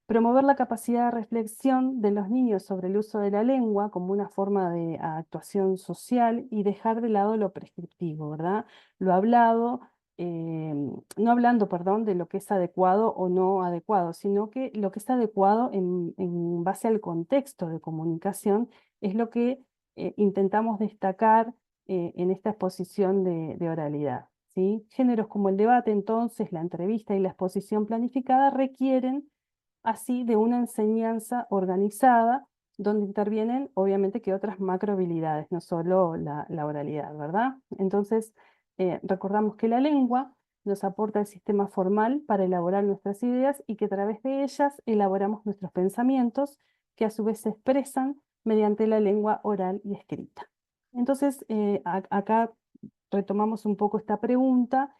S1: Promover la capacidad de reflexión de los niños sobre el uso de la lengua como una forma de actuación social y dejar de lado lo prescriptivo, ¿verdad? Lo hablado, no hablando, perdón, de lo que es adecuado o no adecuado, sino que lo que es adecuado en base al contexto de comunicación es lo que intentamos destacar en esta exposición de oralidad, ¿sí? Géneros como el debate, entonces, la entrevista y la exposición planificada requieren así de una enseñanza organizada donde intervienen obviamente que otras macrohabilidades, no solo la oralidad, ¿verdad? Entonces, recordamos que la lengua nos aporta el sistema formal para elaborar nuestras ideas y que a través de ellas elaboramos nuestros pensamientos que a su vez se expresan mediante la lengua oral y escrita. Entonces, acá retomamos un poco esta pregunta.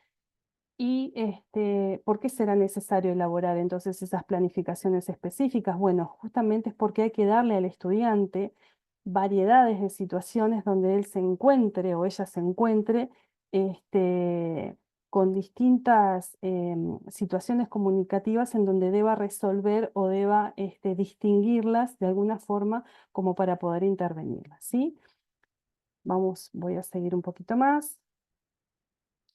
S1: ¿Y por qué será necesario elaborar entonces esas planificaciones específicas? Bueno, justamente es porque hay que darle al estudiante variedades de situaciones donde él se encuentre o ella se encuentre con distintas situaciones comunicativas en donde deba resolver o deba distinguirlas de alguna forma como para poder intervenirlas, ¿sí? Voy a seguir un poquito más.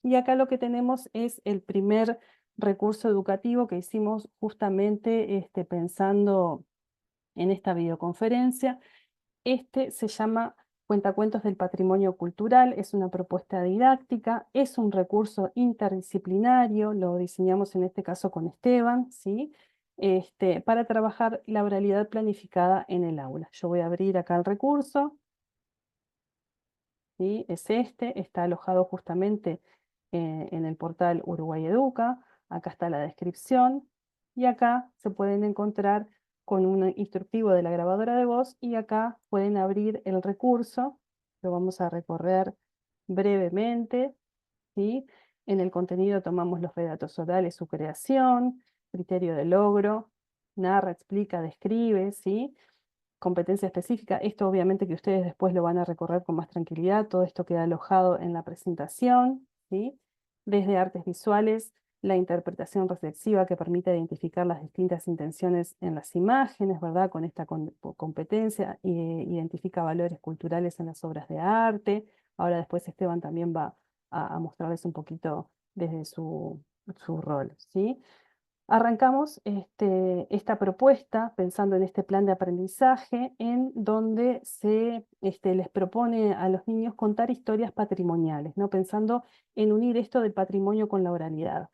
S1: Y acá lo que tenemos es el primer recurso educativo que hicimos justamente pensando en esta videoconferencia. Este se llama Cuentacuentos del Patrimonio Cultural, es una propuesta didáctica, es un recurso interdisciplinario, lo diseñamos en este caso con Esteban, ¿sí? Para trabajar la oralidad planificada en el aula. Yo voy a abrir acá el recurso. ¿Sí? Es está alojado justamente en el portal Uruguay Educa, acá está la descripción y acá se pueden encontrar con un instructivo de la grabadora de voz y acá pueden abrir el recurso, lo vamos a recorrer brevemente, ¿sí? En el contenido tomamos los relatos orales, su creación, criterio de logro, narra, explica, describe, ¿sí? Competencia específica. Esto obviamente que ustedes después lo van a recorrer con más tranquilidad. Todo esto queda alojado en la presentación, ¿sí? Desde artes visuales, la interpretación reflexiva que permite identificar las distintas intenciones en las imágenes, ¿verdad? Con esta competencia, identifica valores culturales en las obras de arte. Ahora después Esteban también va a mostrarles un poquito desde su rol, ¿sí? Arrancamos esta propuesta pensando en este plan de aprendizaje en donde se les propone a los niños contar historias patrimoniales, ¿no? Pensando en unir esto del patrimonio con la oralidad.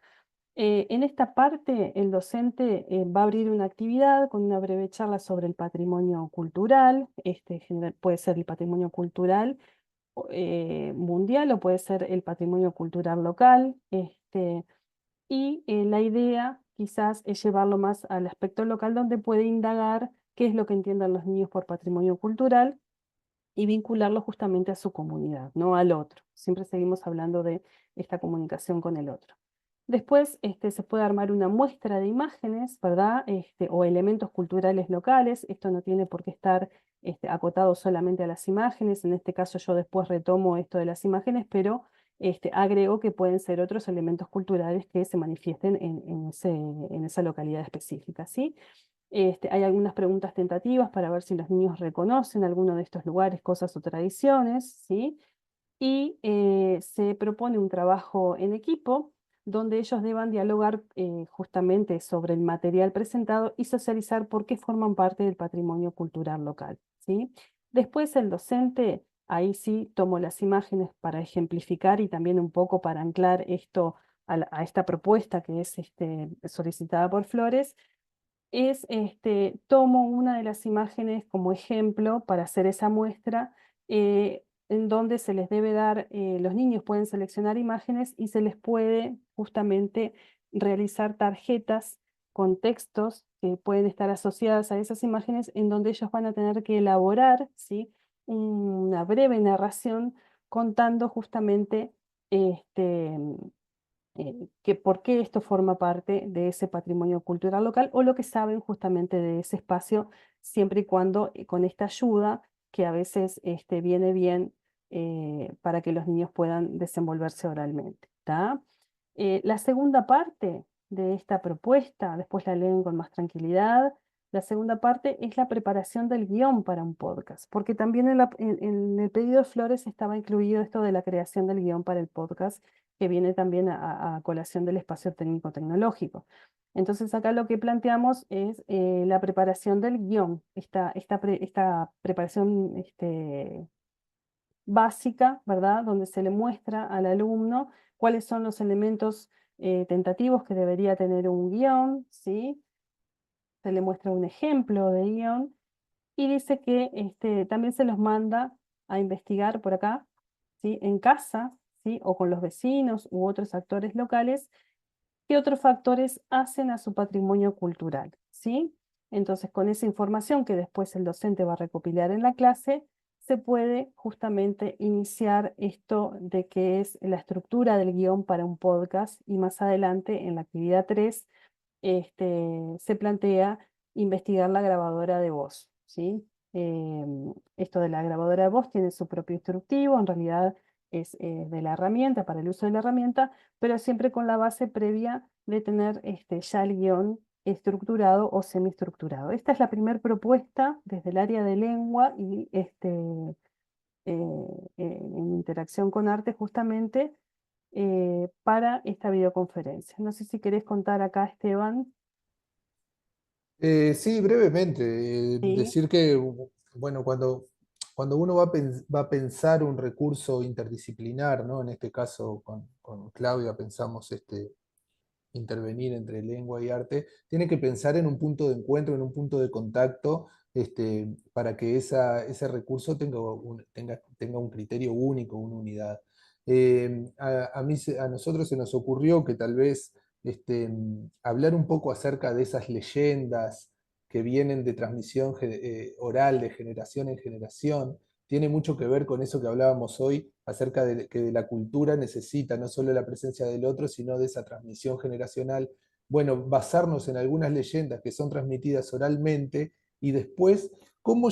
S1: En esta parte el docente va a abrir una actividad con una breve charla sobre el patrimonio cultural, puede ser el patrimonio cultural mundial o puede ser el patrimonio cultural local, y la idea quizás es llevarlo más al aspecto local donde puede indagar qué es lo que entienden los niños por patrimonio cultural y vincularlo justamente a su comunidad, no al otro. Siempre seguimos hablando de esta comunicación con el otro. Después se puede armar una muestra de imágenes, ¿verdad? O elementos culturales locales. Esto no tiene por qué estar acotado solamente a las imágenes. En este caso yo después retomo esto de las imágenes, pero agrego que pueden ser otros elementos culturales que se manifiesten en esa localidad específica, ¿sí? Hay algunas preguntas tentativas para ver si los niños reconocen alguno de estos lugares, cosas o tradiciones, ¿sí? Y se propone un trabajo en equipo donde ellos deban dialogar justamente sobre el material presentado y socializar por qué forman parte del patrimonio cultural local, ¿sí? Después el docente, ahí sí tomo las imágenes para ejemplificar y también un poco para anclar esto a esta propuesta que es solicitada por Flores, tomo una de las imágenes como ejemplo para hacer esa muestra, en donde se les debe dar, los niños pueden seleccionar imágenes y se les puede justamente realizar tarjetas con textos que pueden estar asociadas a esas imágenes, en donde ellos van a tener que elaborar, ¿sí?, una breve narración contando justamente este, que por qué esto forma parte de ese patrimonio cultural local o lo que saben justamente de ese espacio, siempre y cuando con esta ayuda que a veces viene bien para que los niños puedan desenvolverse oralmente. ¿Tá? La segunda parte de esta propuesta, después la leen con más tranquilidad. La segunda parte es la preparación del guión para un podcast, porque también en el pedido de Flores estaba incluido esto de la creación del guión para el podcast, que viene también a colación del espacio técnico-tecnológico. Entonces acá lo que planteamos es la preparación del guión, esta preparación básica, ¿verdad? Donde se le muestra al alumno cuáles son los elementos tentativos que debería tener un guión, ¿sí? Se le muestra un ejemplo de guión y dice que también se los manda a investigar por acá, ¿sí?, en casa, ¿sí?, o con los vecinos u otros actores locales, qué otros factores hacen a su patrimonio cultural, ¿sí? Entonces, con esa información que después el docente va a recopilar en la clase, se puede justamente iniciar esto de que es la estructura del guión para un podcast, y más adelante en la actividad 3 se plantea investigar la grabadora de voz, ¿sí? Esto de la grabadora de voz tiene su propio instructivo, en realidad es de la herramienta, para el uso de la herramienta, pero siempre con la base previa de tener ya el guión estructurado o semiestructurado. Esta es la primera propuesta desde el área de lengua y en interacción con arte justamente para esta videoconferencia. No sé si querés contar acá, Esteban.
S4: Sí, brevemente.
S1: Sí,
S4: Decir que, bueno, cuando uno va a pensar un recurso interdisciplinar, ¿no? En este caso con Claudia pensamos intervenir entre lengua y arte, tiene que pensar en un punto de encuentro, en un punto de contacto, para que ese recurso tenga un criterio único, una unidad. A nosotros se nos ocurrió que tal vez hablar un poco acerca de esas leyendas que vienen de transmisión oral de generación en generación, tiene mucho que ver con eso que hablábamos hoy acerca de que de la cultura necesita no solo la presencia del otro, sino de esa transmisión generacional. Bueno, basarnos en algunas leyendas que son transmitidas oralmente y después cómo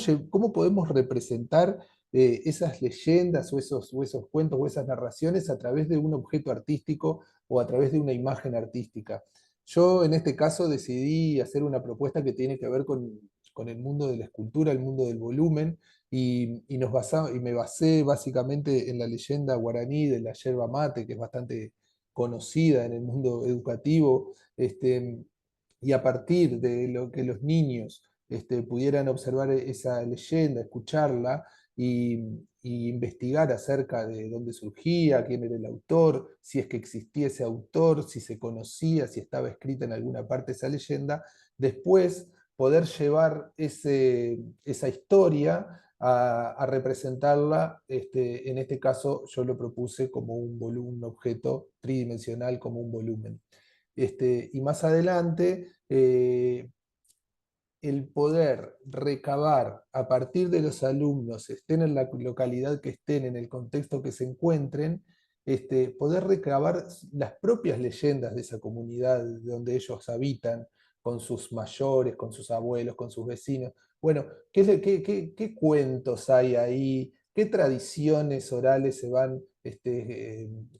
S4: podemos representar esas leyendas o esos cuentos o esas narraciones a través de un objeto artístico o a través de una imagen artística. Yo en este caso decidí hacer una propuesta que tiene que ver con el mundo de la escultura, el mundo del volumen, y me basé básicamente en la leyenda guaraní de la yerba mate, que es bastante conocida en el mundo educativo, y a partir de lo que los niños pudieran observar esa leyenda, escucharla y investigar acerca de dónde surgía, quién era el autor, si es que existía ese autor, si se conocía, si estaba escrita en alguna parte esa leyenda, después poder llevar esa historia a representarla, en este caso yo lo propuse como un objeto tridimensional, como un volumen. Y más adelante, el poder recabar a partir de los alumnos, estén en la localidad que estén, en el contexto que se encuentren, poder recabar las propias leyendas de esa comunidad donde ellos habitan, con sus mayores, con sus abuelos, con sus vecinos. Bueno, ¿qué cuentos hay ahí? ¿Qué tradiciones orales se van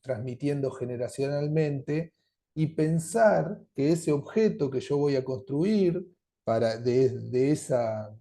S4: transmitiendo generacionalmente? Y pensar que ese objeto que yo voy a construir de esa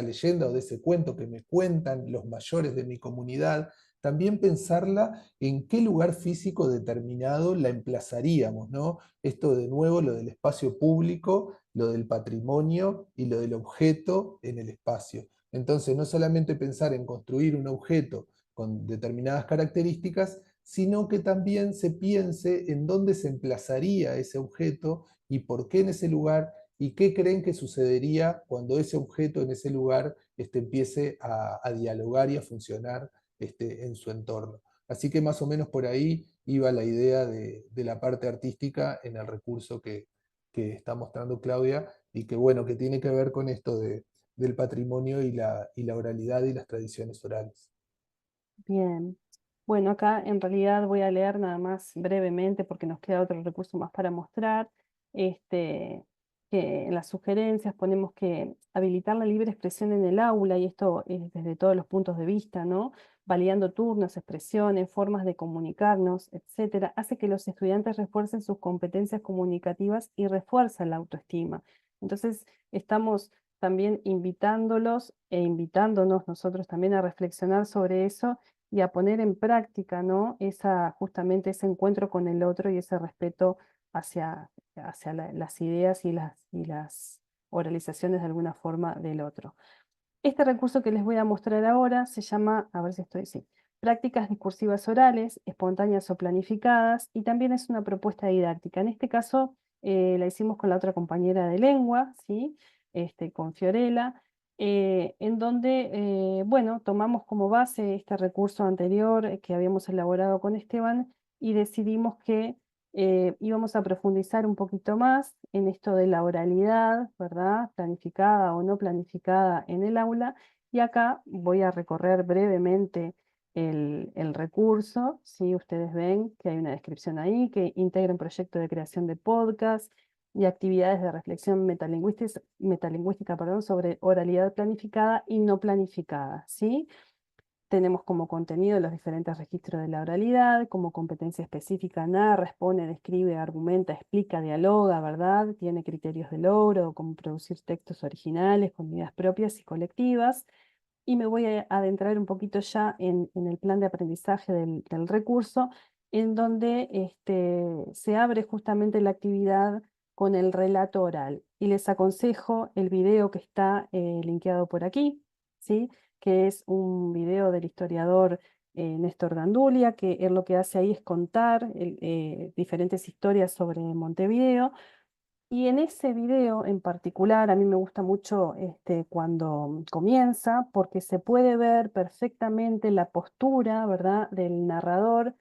S4: leyenda o de ese cuento que me cuentan los mayores de mi comunidad, también pensarla en qué lugar físico determinado la emplazaríamos, ¿no? Esto de nuevo, lo del espacio público, lo del patrimonio y lo del objeto en el espacio. Entonces, no solamente pensar en construir un objeto con determinadas características, sino que también se piense en dónde se emplazaría ese objeto y por qué en ese lugar y qué creen que sucedería cuando ese objeto en ese lugar empiece a dialogar y a funcionar en su entorno. Así que más o menos por ahí iba la idea de la parte artística en el recurso que está mostrando Claudia y que bueno, que tiene que ver con esto del patrimonio y la oralidad y las tradiciones orales.
S1: Bien. Bueno, acá en realidad voy a leer nada más brevemente porque nos queda otro recurso más para mostrar. Que en las sugerencias ponemos que habilitar la libre expresión en el aula, y esto es desde todos los puntos de vista, ¿no? Validando turnos, expresiones, formas de comunicarnos, etcétera, hace que los estudiantes refuercen sus competencias comunicativas y refuerzan la autoestima. Entonces, estamos también invitándolos e invitándonos nosotros también a reflexionar sobre eso y a poner en práctica, ¿no? Justamente ese encuentro con el otro y ese respeto hacia las ideas y las oralizaciones de alguna forma del otro. Este recurso que les voy a mostrar ahora se llama, a ver si estoy, sí, prácticas discursivas orales, espontáneas o planificadas, y también es una propuesta didáctica. En este caso la hicimos con la otra compañera de lengua, ¿sí? Con Fiorella, en donde, bueno, tomamos como base este recurso anterior que habíamos elaborado con Esteban y decidimos que íbamos a profundizar un poquito más en esto de la oralidad, ¿verdad? Planificada o no planificada en el aula. Y acá voy a recorrer brevemente el recurso. ¿Sí? Ustedes ven que hay una descripción ahí que integra un proyecto de creación de podcast y actividades de reflexión metalingüística, perdón, sobre oralidad planificada y no planificada, ¿sí? Tenemos como contenido los diferentes registros de la oralidad, como competencia específica narra, expone, describe, argumenta, explica, dialoga, ¿verdad? Tiene criterios de logro, como producir textos originales con ideas propias y colectivas. Y me voy a adentrar un poquito ya en el plan de aprendizaje del recurso, en donde se abre justamente la actividad con el relato oral. Y les aconsejo el video que está linkeado por aquí, ¿sí? Que es un video del historiador Néstor Gandulia, que él lo que hace ahí es contar diferentes historias sobre Montevideo. Y en ese video en particular, a mí me gusta mucho cuando comienza, porque se puede ver perfectamente la postura, ¿verdad?, del narrador,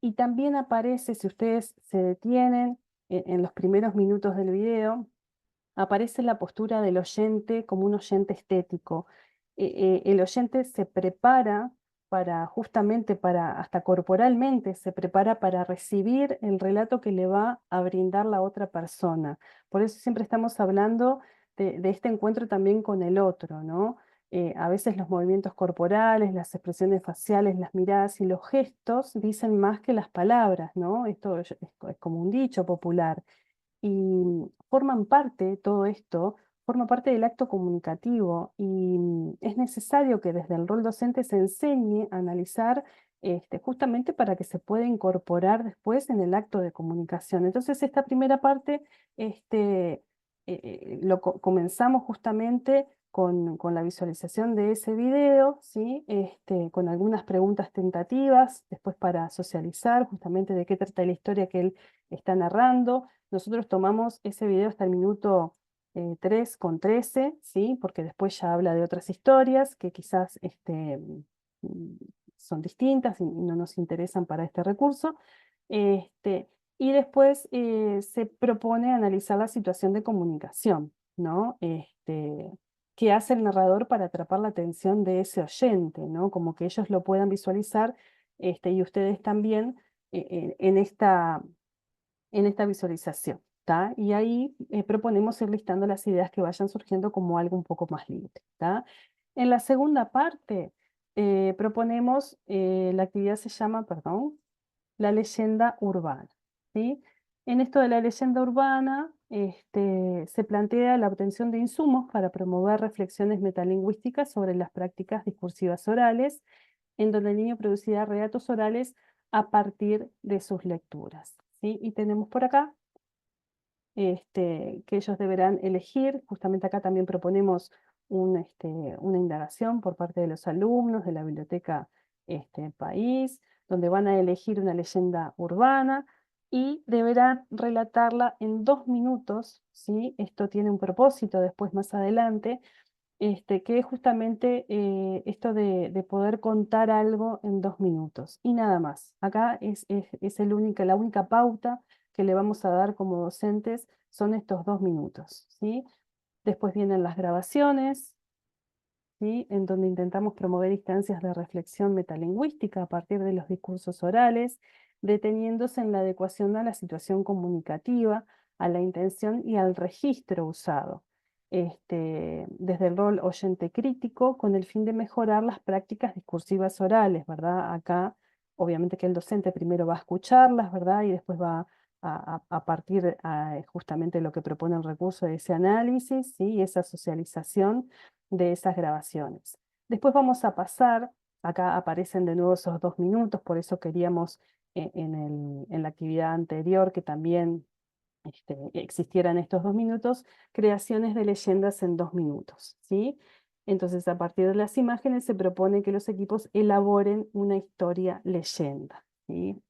S1: y también aparece, si ustedes se detienen en los primeros minutos del video, aparece la postura del oyente como un oyente estético. El oyente se prepara justamente hasta corporalmente, se prepara para recibir el relato que le va a brindar la otra persona. Por eso siempre estamos hablando de este encuentro también con el otro, ¿no? A veces los movimientos corporales, las expresiones faciales, las miradas y los gestos dicen más que las palabras, ¿no? Esto es como un dicho popular. Y forman parte, todo esto, forma parte del acto comunicativo y es necesario que desde el rol docente se enseñe a analizar justamente para que se pueda incorporar después en el acto de comunicación. Entonces, esta primera parte comenzamos justamente con la visualización de ese video, ¿sí? Con algunas preguntas tentativas, después para socializar justamente de qué trata la historia que él está narrando. Nosotros tomamos ese video hasta el minuto 3:13, ¿sí? Porque después ya habla de otras historias que quizás mm, son distintas y no nos interesan para este recurso. Y después se propone analizar la situación de comunicación, ¿no? ¿Qué hace el narrador para atrapar la atención de ese oyente, ¿no? Como que ellos lo puedan visualizar, y ustedes también en esta visualización, ¿tá? Y ahí proponemos ir listando las ideas que vayan surgiendo como algo un poco más libre, ¿tá? En la segunda parte proponemos, la actividad se llama, perdón, la leyenda urbana, ¿sí? En esto de la leyenda urbana se plantea la obtención de insumos para promover reflexiones metalingüísticas sobre las prácticas discursivas orales, en donde el niño producirá relatos orales a partir de sus lecturas, ¿sí? Y tenemos por acá que ellos deberán elegir. Justamente acá también proponemos una indagación por parte de los alumnos de la biblioteca país, donde van a elegir una leyenda urbana y deberán relatarla en 2 minutos, ¿sí? Esto tiene un propósito después más adelante, que es justamente esto de poder contar algo en 2 minutos y nada más. Acá es la única pauta que le vamos a dar como docentes, son estos 2 minutos, ¿sí? Después vienen las grabaciones, ¿sí? En donde intentamos promover instancias de reflexión metalingüística a partir de los discursos orales, deteniéndose en la adecuación a la situación comunicativa, a la intención y al registro usado, desde el rol oyente crítico con el fin de mejorar las prácticas discursivas orales, ¿verdad? Acá, obviamente que el docente primero va a escucharlas, ¿verdad? Y después va a partir justamente lo que propone el recurso de ese análisis, ¿sí? Y esa socialización de esas grabaciones. Después vamos a pasar, acá aparecen de nuevo esos 2 minutos, por eso queríamos en la actividad anterior que también existieran estos 2 minutos, creaciones de leyendas en 2 minutos, ¿sí? Entonces, a partir de las imágenes se propone que los equipos elaboren una historia leyenda, ¿sí?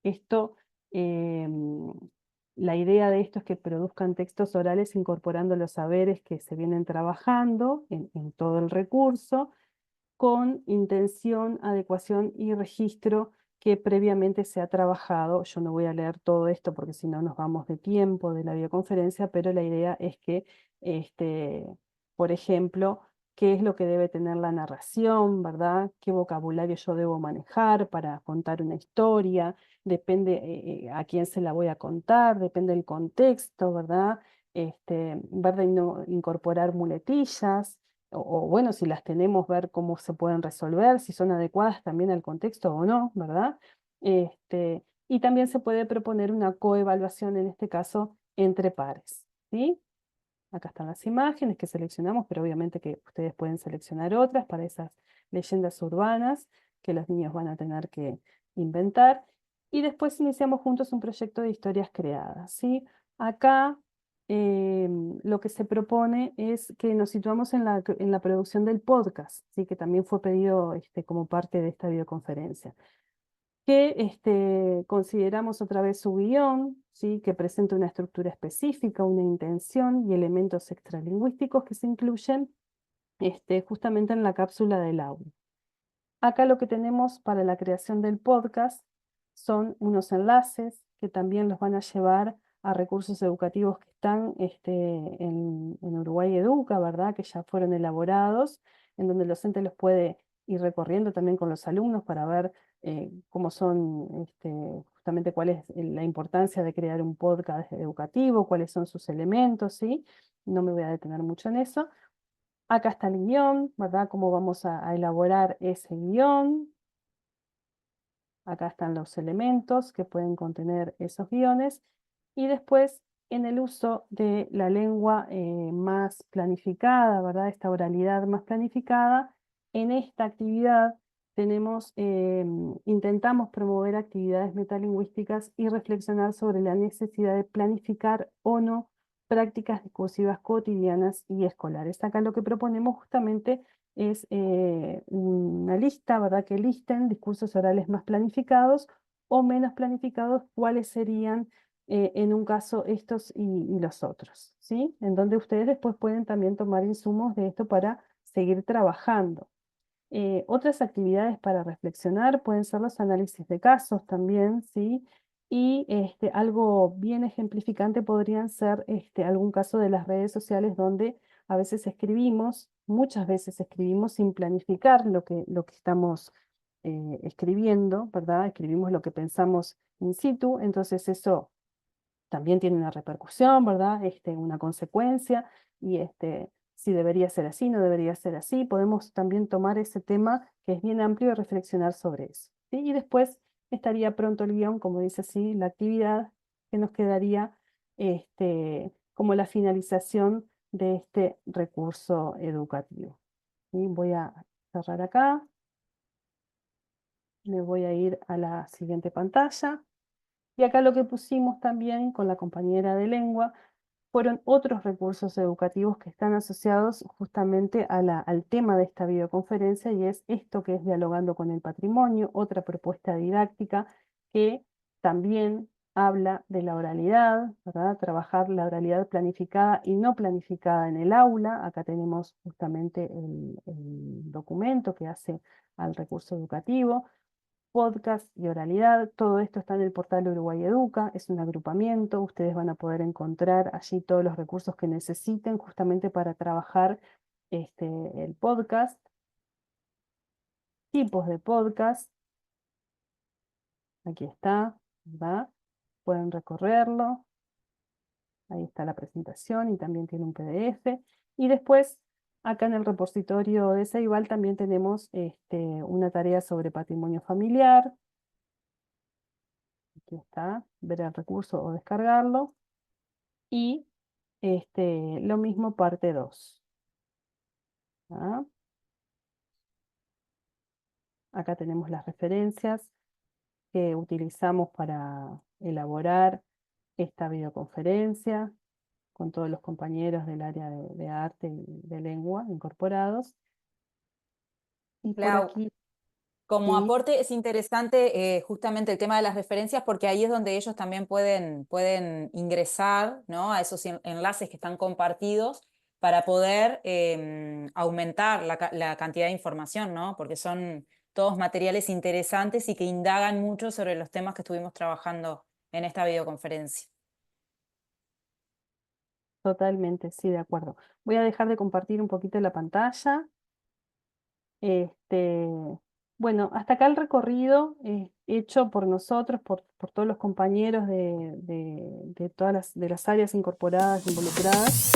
S1: Esto, la idea de esto es que produzcan textos orales incorporando los saberes que se vienen trabajando en todo el recurso, con intención, adecuación y registro que previamente se ha trabajado. Yo no voy a leer todo esto porque si no nos vamos de tiempo de la videoconferencia, pero la idea es que, por ejemplo, qué es lo que debe tener la narración, ¿verdad? ¿Qué vocabulario yo debo manejar para contar una historia? Depende a quién se la voy a contar, depende del contexto, ¿verdad? Ver de no incorporar muletillas, o bueno, si las tenemos, ver cómo se pueden resolver, si son adecuadas también al contexto o no, ¿verdad? Y también se puede proponer una coevaluación, en este caso, entre pares, ¿sí? Acá están las imágenes que seleccionamos, pero obviamente que ustedes pueden seleccionar otras para esas leyendas urbanas que los niños van a tener que inventar. Y después iniciamos juntos un proyecto de historias creadas, ¿sí? Acá lo que se propone es que nos situamos en la producción del podcast, ¿sí? Que también fue pedido como parte de esta videoconferencia, que consideramos otra vez su guión, ¿sí? Que presenta una estructura específica, una intención y elementos extralingüísticos que se incluyen justamente en la cápsula del audio. Acá lo que tenemos para la creación del podcast son unos enlaces que también los van a llevar a recursos educativos que están en Uruguay Educa, ¿verdad? Que ya fueron elaborados, en donde el docente los puede ir recorriendo también con los alumnos para ver cómo son, justamente cuál es la importancia de crear un podcast educativo, cuáles son sus elementos, ¿sí? No me voy a detener mucho en eso. Acá está el guión, ¿verdad? Cómo vamos a elaborar ese guión. Acá están los elementos que pueden contener esos guiones. Y después, en el uso de la lengua más planificada, ¿verdad? Esta oralidad más planificada, en esta actividad intentamos promover actividades metalingüísticas y reflexionar sobre la necesidad de planificar o no prácticas discursivas cotidianas y escolares. Acá lo que proponemos justamente es una lista, ¿verdad? Que listen discursos orales más planificados o menos planificados, cuáles serían en un caso estos y los otros, ¿sí? En donde ustedes después pueden también tomar insumos de esto para seguir trabajando. Otras actividades para reflexionar pueden ser los análisis de casos también, ¿sí? Y algo bien ejemplificante podrían ser algún caso de las redes sociales donde a veces escribimos, muchas veces escribimos sin planificar lo que estamos escribiendo, ¿verdad? Escribimos lo que pensamos in situ, entonces eso también tiene una repercusión, ¿verdad? Una consecuencia, y si debería ser así, no debería ser así. Podemos también tomar ese tema que es bien amplio y reflexionar sobre eso, ¿sí? Y después estaría pronto el guión, como dice así, la actividad que nos quedaría como la finalización de este recurso educativo. ¿Sí? Voy a cerrar acá. Me voy a ir a la siguiente pantalla. Y acá lo que pusimos también con la compañera de lengua fueron otros recursos educativos que están asociados justamente al tema de esta videoconferencia, y es esto que es Dialogando con el Patrimonio, otra propuesta didáctica que también habla de la oralidad, ¿verdad? Trabajar la oralidad planificada y no planificada en el aula. Acá tenemos justamente el documento que hace al recurso educativo. Podcast y oralidad, todo esto está en el portal Uruguay Educa, es un agrupamiento, ustedes van a poder encontrar allí todos los recursos que necesiten justamente para trabajar el podcast, tipos de podcast, aquí está, ¿verdad? Pueden recorrerlo, ahí está la presentación y también tiene un PDF. Y después, acá en el repositorio de Ceibal también tenemos una tarea sobre patrimonio familiar. Aquí está, ver el recurso o descargarlo. Y lo mismo parte 2. ¿Ah? Acá tenemos las referencias que utilizamos para elaborar esta videoconferencia con todos los compañeros del área de arte y de lengua incorporados. Y por
S3: Clau,
S1: aquí,
S3: como
S1: sí,
S3: aporte es interesante justamente el tema de las referencias, porque ahí es donde ellos también pueden ingresar, ¿no?, a esos enlaces que están compartidos para poder aumentar la cantidad de información, ¿no? Porque son todos materiales interesantes y que indagan mucho sobre los temas que estuvimos trabajando en esta videoconferencia.
S1: totalmente, sí, de acuerdo. Voy a dejar de compartir un poquito la pantalla. Este, bueno, hasta acá el recorrido hecho por nosotros, por todos los compañeros de todas de las áreas incorporadas, involucradas.